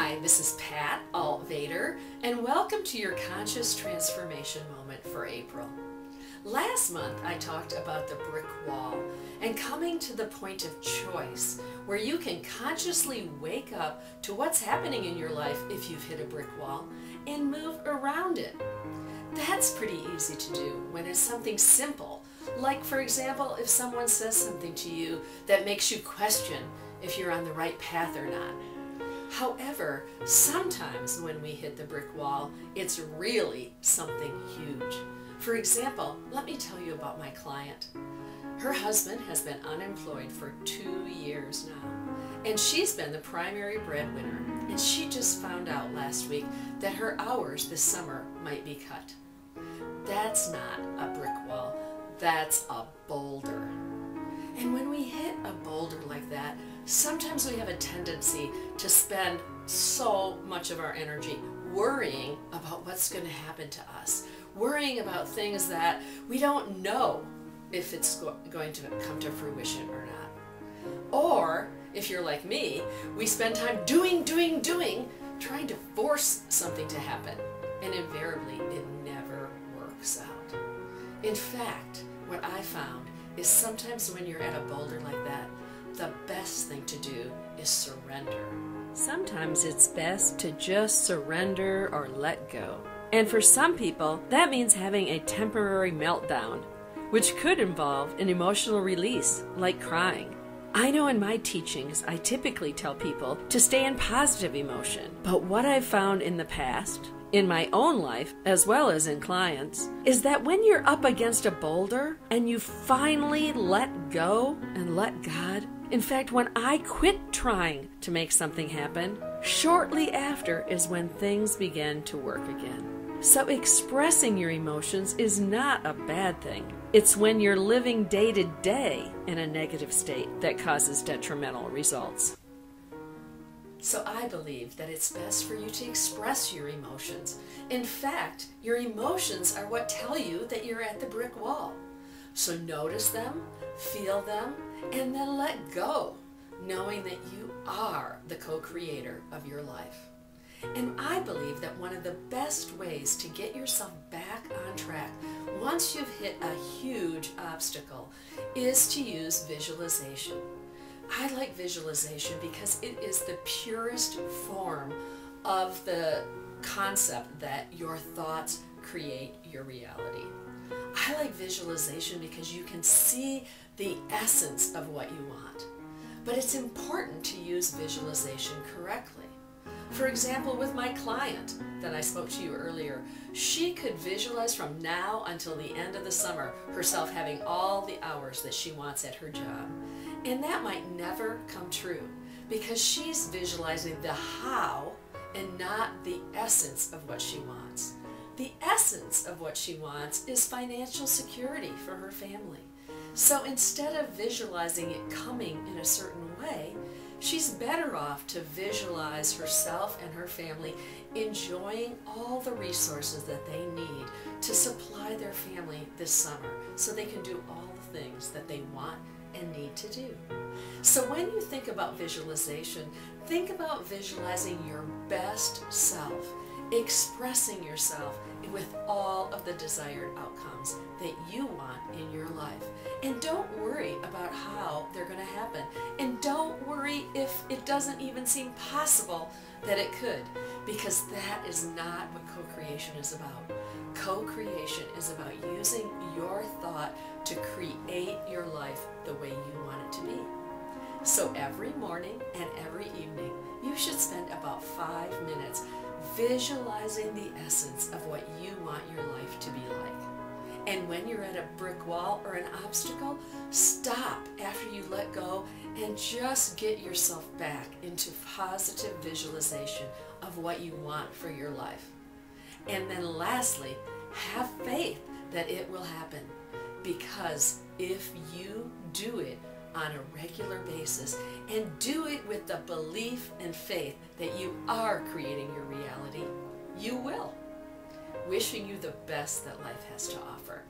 Hi, this is Pat Altvater, and welcome to your Conscious Transformation Moment for April. Last month I talked about the brick wall and coming to the point of choice where you can consciously wake up to what's happening in your life if you've hit a brick wall and move around it. That's pretty easy to do when it's something simple, like for example if someone says something to you that makes you question if you're on the right path or not. However, sometimes when we hit the brick wall, it's really something huge. For example, let me tell you about my client. Her husband has been unemployed for 2 years now, and she's been the primary breadwinner, and she just found out last week that her hours this summer might be cut. That's not a brick wall, that's a boulder. And when we hit a boulder like that, sometimes we have a tendency to spend so much of our energy worrying about what's going to happen to us, worrying about things that we don't know if it's going to come to fruition or not. Or, if you're like me, we spend time doing, trying to force something to happen, and invariably it never works out. In fact, what I found is sometimes when you're at a boulder like that, the best thing to do is surrender. Sometimes it's best to just surrender or let go. And for some people, that means having a temporary meltdown, which could involve an emotional release, like crying. I know in my teachings, I typically tell people to stay in positive emotion. But what I've found in the past, in my own life, as well as in clients, is that when you're up against a boulder and you finally let go and let God, in fact, when I quit trying to make something happen, shortly after is when things begin to work again. So expressing your emotions is not a bad thing. It's when you're living day to day in a negative state that causes detrimental results. So I believe that it's best for you to express your emotions. In fact, your emotions are what tell you that you're at the brick wall. So notice them, feel them, and then let go, knowing that you are the co-creator of your life. And I believe that one of the best ways to get yourself back on track once you've hit a huge obstacle is to use visualization. I like visualization because it is the purest form of the concept that your thoughts create your reality. I like visualization because you can see the essence of what you want. But it's important to use visualization correctly. For example, with my client that I spoke to you earlier, she could visualize from now until the end of the summer herself having all the hours that she wants at her job. And that might never come true because she's visualizing the how and not the essence of what she wants. The essence of what she wants is financial security for her family. So instead of visualizing it coming in a certain way, she's better off to visualize herself and her family enjoying all the resources that they need to supply their family this summer so they can do all the things that they want and need to do. So when you think about visualization, think about visualizing your best self, expressing yourself with all of the desired outcomes that you want in your life. And don't worry about how they're going to happen. And don't worry if it doesn't even seem possible that it could, because that is not what co-creation is about. Co-creation is about using your thought to create your life the way you want it to be. So every morning and every evening, you should spend about 5 minutes visualizing the essence of what you want your life to be like. And when you're at a brick wall or an obstacle, stop after you let go and just get yourself back into positive visualization of what you want for your life. And then lastly, have faith that it will happen, because if you do it on a regular basis and do it with the belief and faith that you are creating your reality, you will. Wishing you the best that life has to offer.